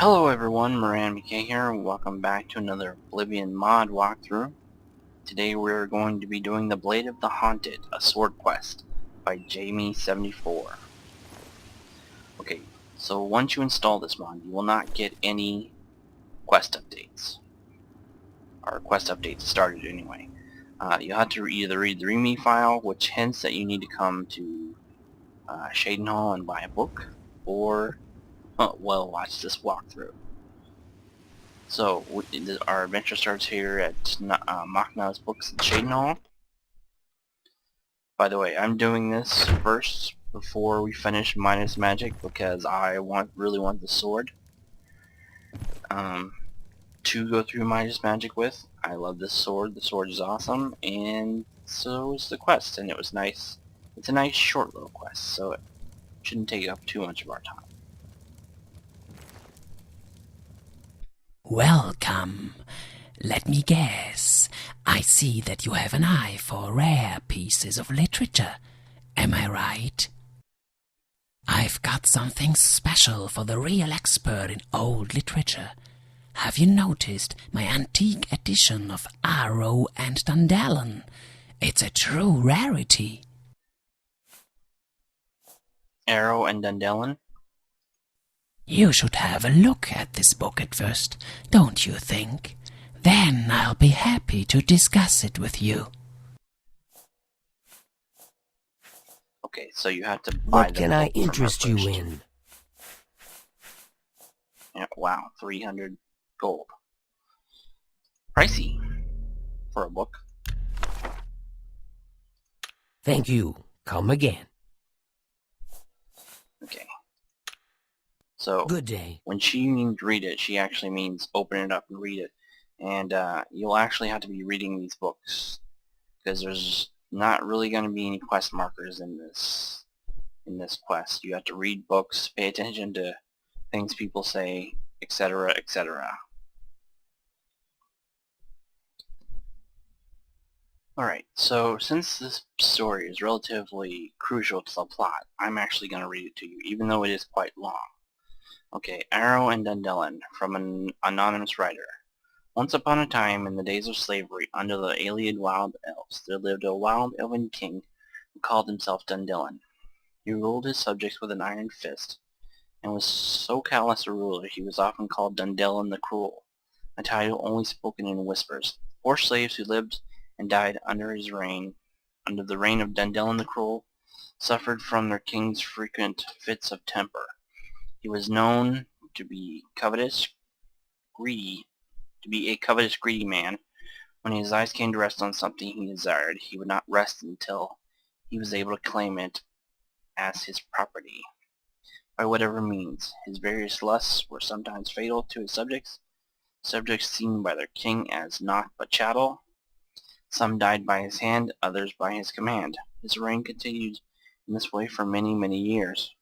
Hello everyone, Moran McKay here, and welcome back to another Oblivion mod walkthrough. Today we're going to be doing the Blade of the Haunted, a sword quest, by Jamie74. Okay, so once you install this mod, you will not get any quest updates. Or quest updates started anyway. You have to either read the README file, which hints that you need to come to Shadenhall and buy a book, or, well, watch this walkthrough. So, our adventure starts here at Machna's Books in Shadenhall. By the way, I'm doing this first before we finish Midas Magic because I really want the sword to go through Midas Magic with. I love this sword. The sword is awesome, and so is the quest, and it was nice. It's a nice short little quest, so it shouldn't take up too much of our time. Welcome. Let me guess. I see that you have an eye for rare pieces of literature. Am I right? I've got something special for the real expert in old literature. Have you noticed my antique edition of Arrow and Dundallan? It's a true rarity. Arrow and Dundallan? You should have a look at this book at first, don't you think? Then I'll be happy to discuss it with you. Okay, so you have to buy What can I interest you in? Yeah, wow, 300 gold. Pricey for a book. Thank you. Come again. Okay. So, Good day. when she means read it, she actually means open it up and read it. And you'll actually have to be reading these books because there's not really going to be any quest markers in this quest. You have to read books, pay attention to things people say, etc., etc. Alright, so since this story is relatively crucial to the plot, I'm actually going to read it to you, even though it is quite long. Okay, Arrow and Dundallan, from an anonymous writer. Once upon a time, in the days of slavery, under the alien wild elves, there lived a wild elven king who called himself Dundallan. He ruled his subjects with an iron fist, and was so callous a ruler he was often called Dundallan the Cruel, a title only spoken in whispers. Poor slaves who lived and died under the reign of Dundallan the Cruel, suffered from their king's frequent fits of temper. He was known to be a covetous, greedy man. When his eyes came to rest on something he desired, he would not rest until he was able to claim it as his property, by whatever means. His various lusts were sometimes fatal to his subjects seen by their king as naught but chattel. Some died by his hand, others by his command. His reign continued in this way for many, many years,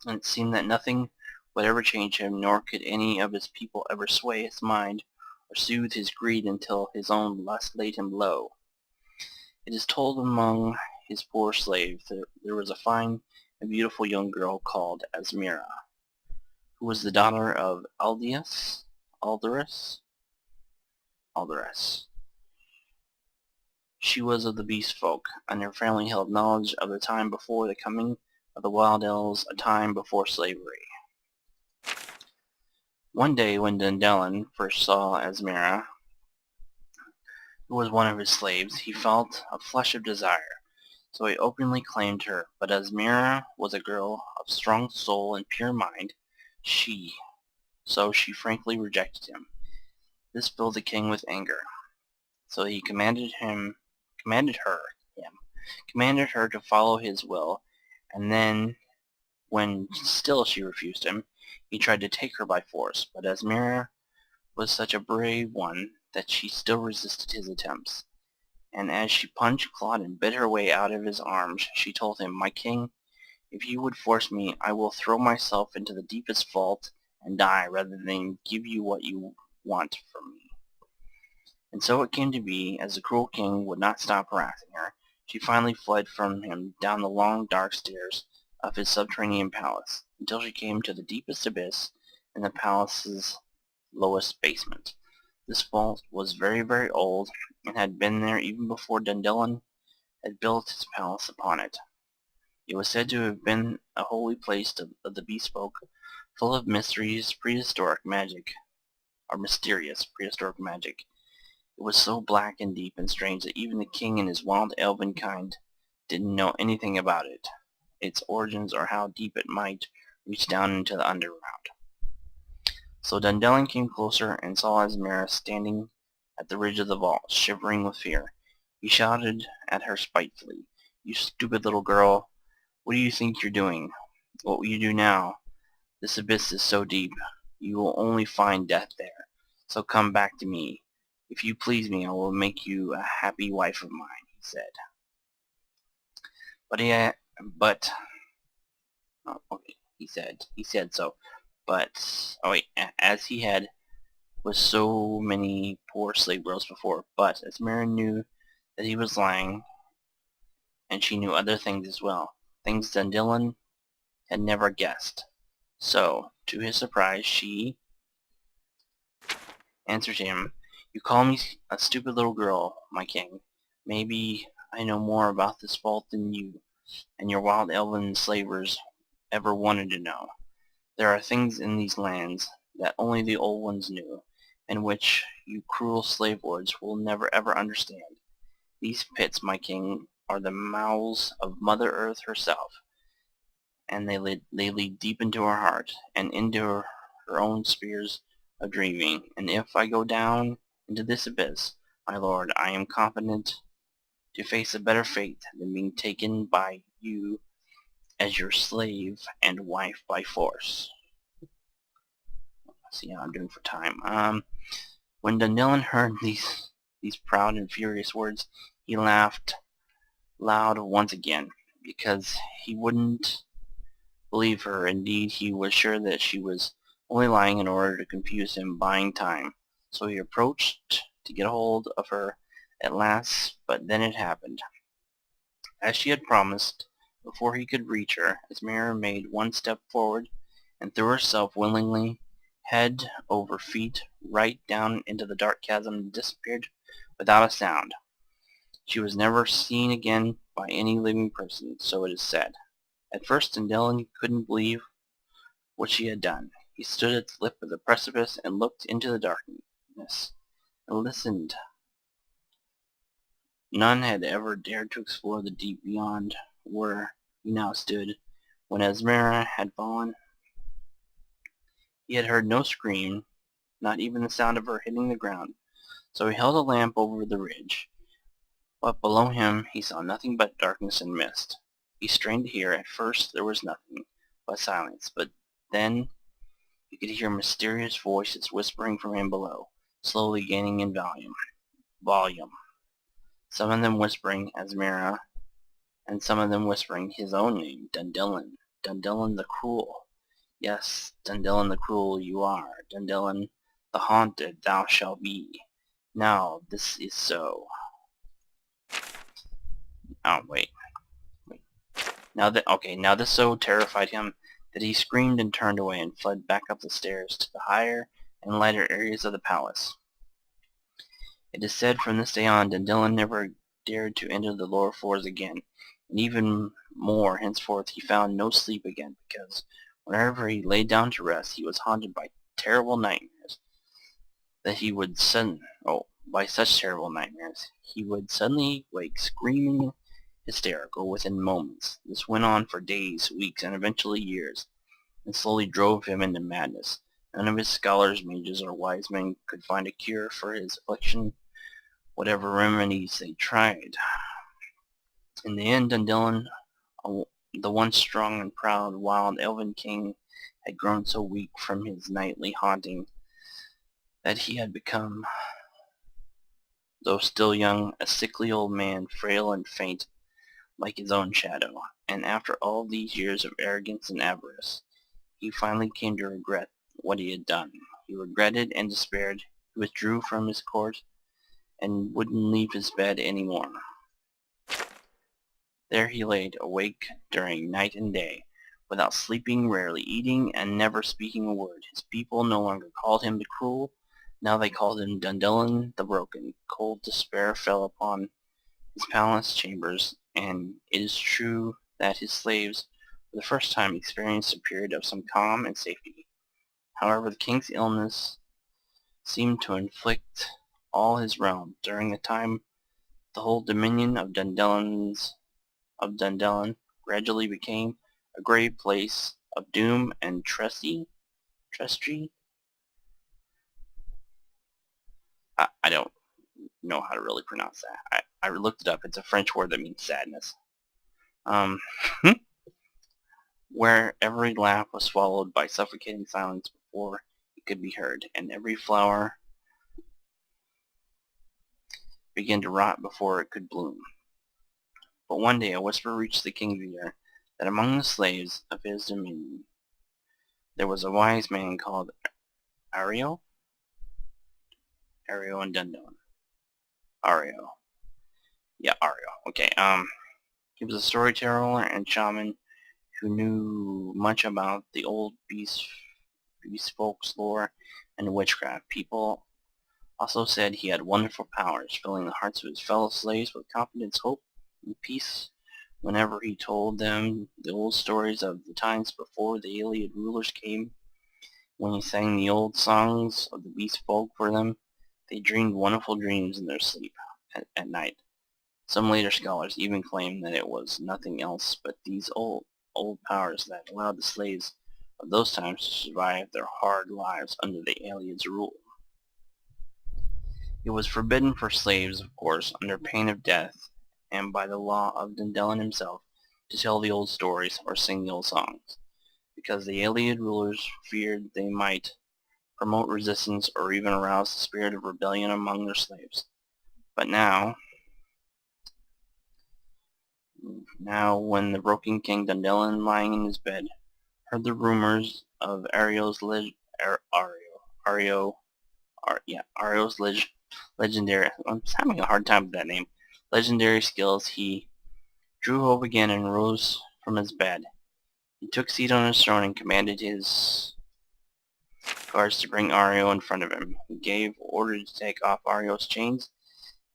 and it seemed that nothing would ever change him, nor could any of his people ever sway his mind or soothe his greed until his own lust laid him low. It is told among his poor slaves that there was a fine and beautiful young girl called Asmira, who was the daughter of Alderus. She was of the beast folk, and her family held knowledge of the time before the coming of the wild elves, a time before slavery. One day when Dundallan first saw Asmira, who was one of his slaves, he felt a flush of desire, so he openly claimed her. But Asmira was a girl of strong soul and pure mind, so she frankly rejected him. This filled the king with anger, so he commanded her to follow his will, and then, when still she refused him, he tried to take her by force. But Asmira was such a brave one that she still resisted his attempts, and as she punched, clawed, and bit her way out of his arms, she told him, "My king, if you would force me, I will throw myself into the deepest vault and die rather than give you what you want from me." And so it came to be, as the cruel king would not stop harassing her, she finally fled from him down the long dark stairs of his subterranean palace, until she came to the deepest abyss in the palace's lowest basement. This vault was very, very old, and had been there even before Dundellin had built his palace upon it. It was said to have been a holy place of the bespoke, full of mysterious prehistoric magic. It was so black and deep and strange that even the king and his wild elven kind didn't know anything about it, its origins, or how deep it might reach down into the underground. So Dundellin came closer and saw Asmira standing at the ridge of the vault, shivering with fear. He shouted at her spitefully, "You stupid little girl! What do you think you're doing? What will you do now? This abyss is so deep, you will only find death there. So come back to me. If you please me, I will make you a happy wife of mine," he said. He said so. But, as he had with so many poor slave girls before. But Asmira knew that he was lying, and she knew other things as well, things Dundellin had never guessed. So, to his surprise, she answered him, "You call me a stupid little girl, my king. Maybe I know more about this vault than you and your wild elven slavers ever wanted to know. There are things in these lands that only the old ones knew, and which you cruel slave lords will never ever understand. These pits, my king, are the mouths of Mother Earth herself, and they lead deep into her heart, and into her own spheres of dreaming. And if I go down into this abyss, my lord, I am confident to face a better fate than being taken by you as your slave and wife by force." Let's see how I'm doing for time. When Dundellin heard these proud and furious words, he laughed loud once again, because he wouldn't believe her. Indeed, he was sure that she was only lying in order to confuse him, buying time. So he approached to get a hold of her at last, but then it happened. As she had promised, before he could reach her, Asmira made one step forward and threw herself willingly, head over feet, right down into the dark chasm, and disappeared without a sound. She was never seen again by any living person, so it is said. At first, Dundellin couldn't believe what she had done. He stood at the lip of the precipice and looked into the darkness and listened. None had ever dared to explore the deep beyond where he now stood. When Asmira had fallen, he had heard no scream, not even the sound of her hitting the ground. So he held a lamp over the ridge, but below him he saw nothing but darkness and mist. He strained to hear. At first there was nothing but silence, but then he could hear mysterious voices whispering from him below, slowly gaining in volume. Some of them whispering Asmira, and some of them whispering his own name, Dundellin. Dundellin the Cruel. Yes, Dundellin the Cruel you are. Dundellin the Haunted thou shalt be. Now this is so. Oh, wait. Now this so terrified him that he screamed and turned away and fled back up the stairs to the higher and lighter areas of the palace. It is said from this day on, Dundellin never dared to enter the lower floors again, and even more henceforth he found no sleep again, because whenever he lay down to rest he was haunted by terrible nightmares. By such terrible nightmares, he would suddenly wake screaming hysterical within moments. This went on for days, weeks, and eventually years, and slowly drove him into madness. None of his scholars, mages, or wise men could find a cure for his affliction, whatever remedies they tried. In the end, Dundellin, the once strong and proud wild elven king, had grown so weak from his nightly haunting that he had become, though still young, a sickly old man, frail and faint like his own shadow. And after all these years of arrogance and avarice, he finally came to regret what he had done. He regretted and despaired. He withdrew from his court and wouldn't leave his bed any more. There he lay awake during night and day, without sleeping, rarely eating, and never speaking a word. His people no longer called him the Cruel, now they called him Dundellin the Broken. Cold despair fell upon his palace chambers, and it is true that his slaves for the first time experienced a period of some calm and safety. However, the king's illness seemed to inflict all his realm. During the time, the whole dominion of Dundellin gradually became a grey place of doom and treachery. I don't know how to really pronounce that. I looked it up. It's a French word that means sadness. Where every laugh was swallowed by suffocating silence before it could be heard, and every flower began to rot before it could bloom. But one day a whisper reached the king's ear that among the slaves of his dominion there was a wise man called Ario and Dundellin. Ario. Yeah, Ario. Okay, he was a storyteller and shaman who knew much about the old beast folk's lore and witchcraft. People also said he had wonderful powers, filling the hearts of his fellow slaves with confidence, hope, and peace whenever he told them the old stories of the times before the Ayleid rulers came. When he sang the old songs of the beast folk for them, they dreamed wonderful dreams in their sleep at night. Some later scholars even claim that it was nothing else but these old powers that allowed the slaves of those times to survive their hard lives under the Ayleid's rule. It was forbidden for slaves, of course, under pain of death, and by the law of Dundellin himself, to tell the old stories or sing the old songs, because the Ayleid rulers feared they might promote resistance or even arouse the spirit of rebellion among their slaves. But now when the broken king Dundellin, lying in his bed, heard the rumors of Ario's legendary, I'm having a hard time with that name, legendary skills, he drew hope again and rose from his bed. He took seat on his throne and commanded his guards to bring Ario in front of him. He gave orders to take off Ario's chains,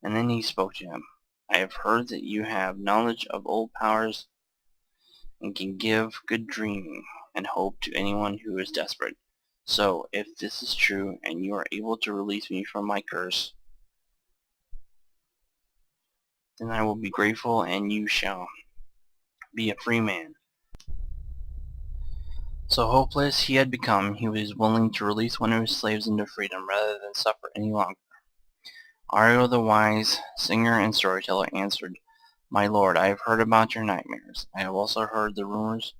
and then he spoke to him. I have heard that you have knowledge of old powers and can give good dreaming and hope to anyone who is desperate. So, if this is true, and you are able to release me from my curse, then I will be grateful and you shall be a free man. So hopeless he had become, he was willing to release one of his slaves into freedom rather than suffer any longer. Ario the wise singer and storyteller answered, My lord, I have heard about your nightmares. I have also heard the rumors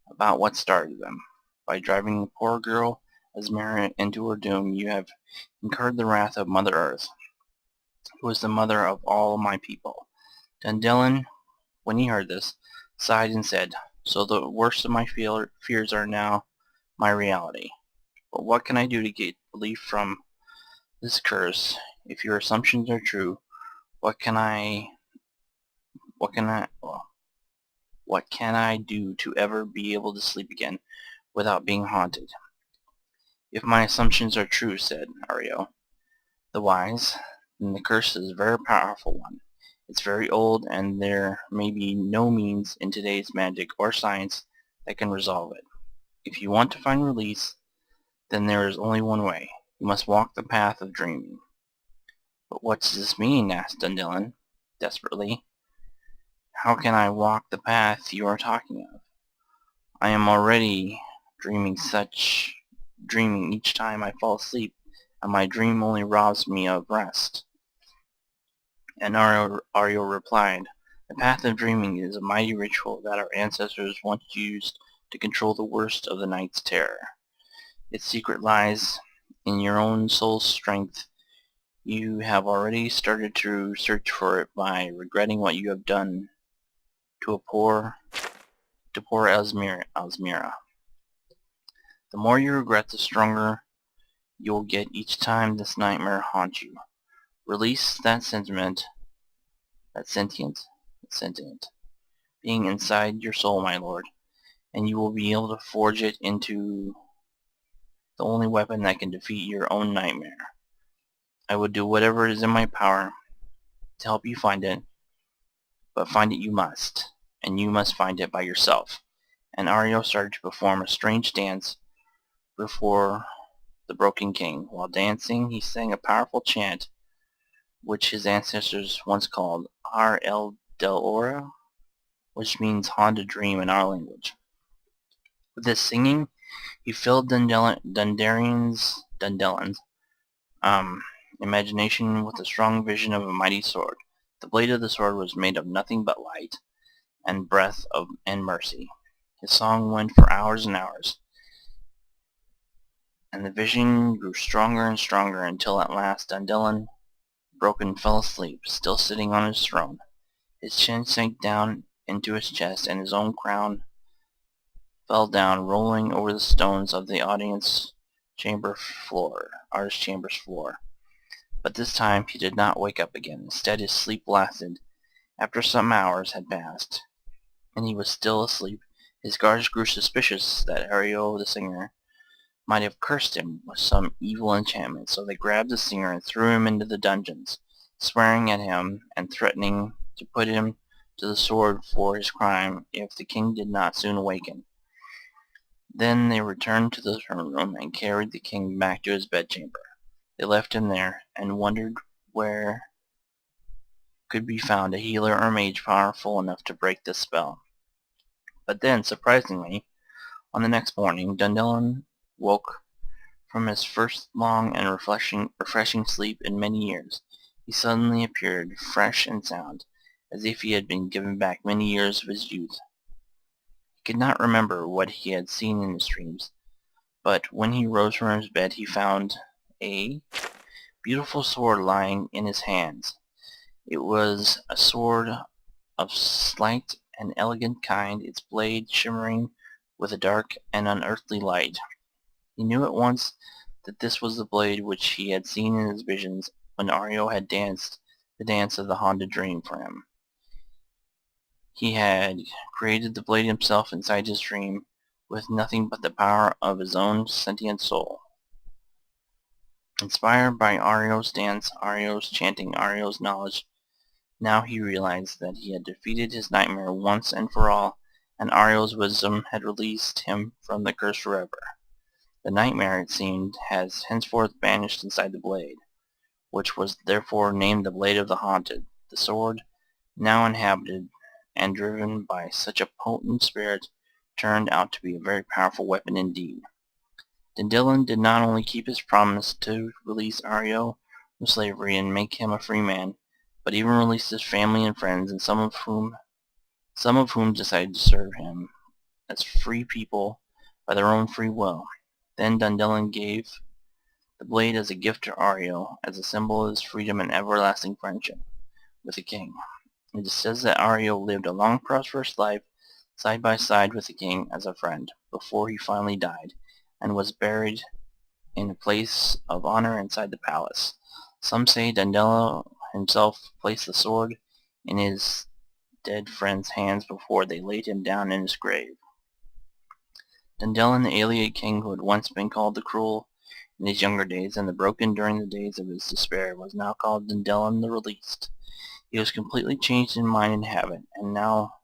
about what started them. By driving the poor girl Asmira into her doom, you have incurred the wrath of Mother Earth, who is the mother of all my people. Dundellin, when he heard this, sighed and said, So the worst of my fears are now my reality. But what can I do to get relief from this curse? If your assumptions are true, what can I do to ever be able to sleep again without being haunted? If my assumptions are true, said Ario the wise, then the curse is a very powerful one. It's very old, and there may be no means in today's magic or science that can resolve it. If you want to find release, then there is only one way. You must walk the path of dreaming. But what does this mean? Asked Dundellin desperately. How can I walk the path you are talking of? I am already dreaming each time I fall asleep, and my dream only robs me of rest. And Ario replied, The path of dreaming is a mighty ritual that our ancestors once used to control the worst of the night's terror. Its secret lies in your own soul's strength. You have already started to search for it by regretting what you have done to poor Asmira. The more you regret, the stronger you'll get each time this nightmare haunts you. Release that sentient being inside your soul, my lord. and you will be able to forge it into the only weapon that can defeat your own nightmare. I will do whatever is in my power to help you find it, but find it you must, and you must find it by yourself. And Aryo started to perform a strange dance before the Broken King. While dancing, he sang a powerful chant which his ancestors once called Ar El Del Ora, which means Haunted Dream in our language. With this singing, he filled Dundelin's imagination with a strong vision of a mighty sword. The blade of the sword was made of nothing but light and breath and mercy. His song went for hours and hours, and the vision grew stronger and stronger until at last Dundelin Broken fell asleep, still sitting on his throne. His chin sank down into his chest, and his own crown fell down, rolling over the stones of the audience chamber's floor. But this time he did not wake up again. Instead, his sleep lasted. After some hours had passed, and he was still asleep, his guards grew suspicious that Aryo the singer might have cursed him with some evil enchantment, so they grabbed the singer and threw him into the dungeons, swearing at him and threatening to put him to the sword for his crime if the king did not soon awaken. Then they returned to the throne room and carried the king back to his bedchamber. They left him there and wondered where could be found a healer or mage powerful enough to break this spell. But then, surprisingly, on the next morning, Dundelin woke from his first long and refreshing sleep in many years. He suddenly appeared fresh and sound, as if he had been given back many years of his youth. He could not remember what he had seen in his dreams, but when he rose from his bed he found a beautiful sword lying in his hands. It was a sword of slight and elegant kind, its blade shimmering with a dark and unearthly light. He knew at once that this was the blade which he had seen in his visions when Aryo had danced the dance of the Haunted Dream for him. He had created the blade himself inside his dream with nothing but the power of his own sentient soul. Inspired by Aryo's dance, Aryo's chanting, Aryo's knowledge, now he realized that he had defeated his nightmare once and for all, and Aryo's wisdom had released him from the curse forever. The nightmare, it seemed, has henceforth vanished inside the blade, which was therefore named the Blade of the Haunted. The sword, now inhabited and driven by such a potent spirit, turned out to be a very powerful weapon indeed. Dundelin did not only keep his promise to release Aryo from slavery and make him a free man, but even released his family and friends, and some of whom decided to serve him as free people by their own free will. Then Dundelin gave the blade as a gift to Aryo, as a symbol of his freedom and everlasting friendship with the king. It is said that Aryo lived a long, prosperous life side by side with the king as a friend, before he finally died, and was buried in a place of honor inside the palace. Some say Dundelin himself placed the sword in his dead friend's hands before they laid him down in his grave. Dundelin, the Ayleid king who had once been called the Cruel in his younger days, and the Broken during the days of his despair, was now called Dundelin the Released. He was completely changed in mind and habit, and now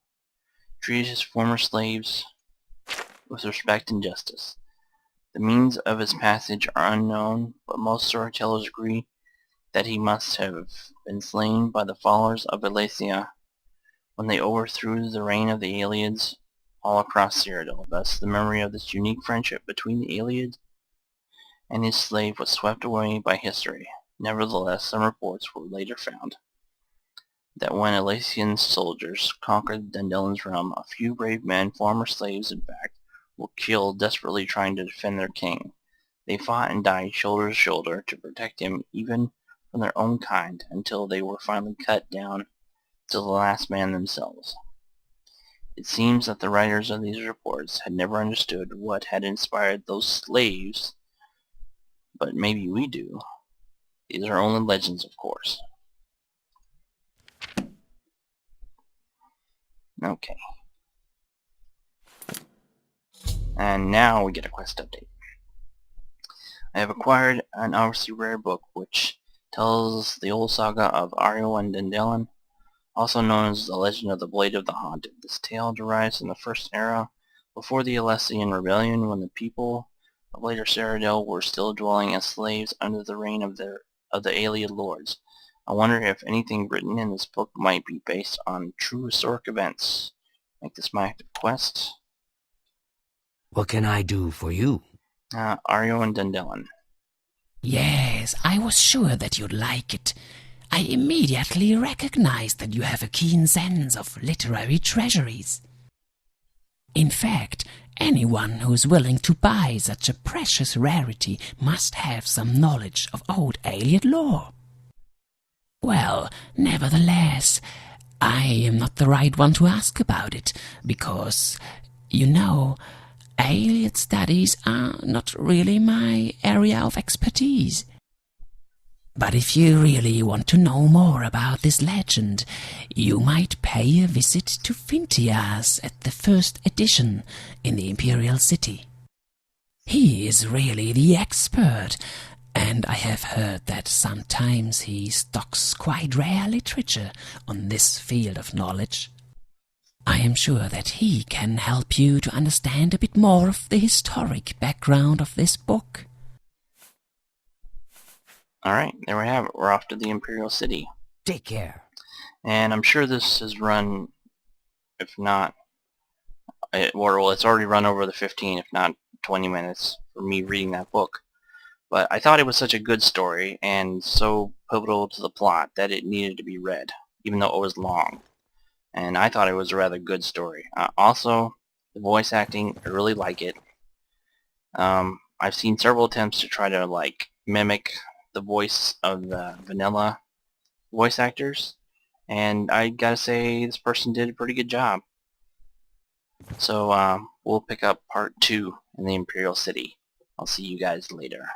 treated his former slaves with respect and justice. The means of his passage are unknown, but most storytellers agree that he must have been slain by the followers of Alesia when they overthrew the reign of the Ayleids all across Cyrodiil. Thus, the memory of this unique friendship between the Ayleid and his slave was swept away by history. Nevertheless, some reports were later found that when Alesian soldiers conquered Dundelin's realm, a few brave men, former slaves in fact, were killed desperately trying to defend their king. They fought and died shoulder to shoulder to protect him even from their own kind, until they were finally cut down to the last man themselves. It seems that the writers of these reports had never understood what had inspired those slaves, but maybe we do. These are only legends, of course. Okay. And now we get a quest update. I have acquired an obviously rare book which tells the old saga of Ariel and Dandelion, also known as the Legend of the Blade of the Haunted. This tale derives from the First Era, before the Alessian Rebellion, when the people of later Cyrodiil were still dwelling as slaves under the reign of the Ayleid lords. I wonder if anything written in this book might be based on true historic events. Make this my active quest. What can I do for you? Ariel and Dandelion. Yes, I was sure that you'd like it. I immediately recognized that you have a keen sense of literary treasuries. In fact, anyone who's willing to buy such a precious rarity must have some knowledge of old Ayleid lore. Well, nevertheless, I am not the right one to ask about it, because, you know, Ayleid studies are not really my area of expertise. But if you really want to know more about this legend, you might pay a visit to Phintias at the first edition in the Imperial City. He is really the expert, and I have heard that sometimes he stocks quite rare literature on this field of knowledge. I am sure that he can help you to understand a bit more of the historic background of this book. Alright, there we have it. We're off to the Imperial City. Take care. And I'm sure this is run, if not, it's already run over the 15, if not 20 minutes for me reading that book. But I thought it was such a good story and so pivotal to the plot that it needed to be read, even though it was long. And I thought it was a rather good story. Also, the voice acting, I really like it. I've seen several attempts to try to mimic the voice of the vanilla voice actors, and I gotta say this person did a pretty good job. So we'll pick up part 2 in the Imperial City. I'll see you guys later.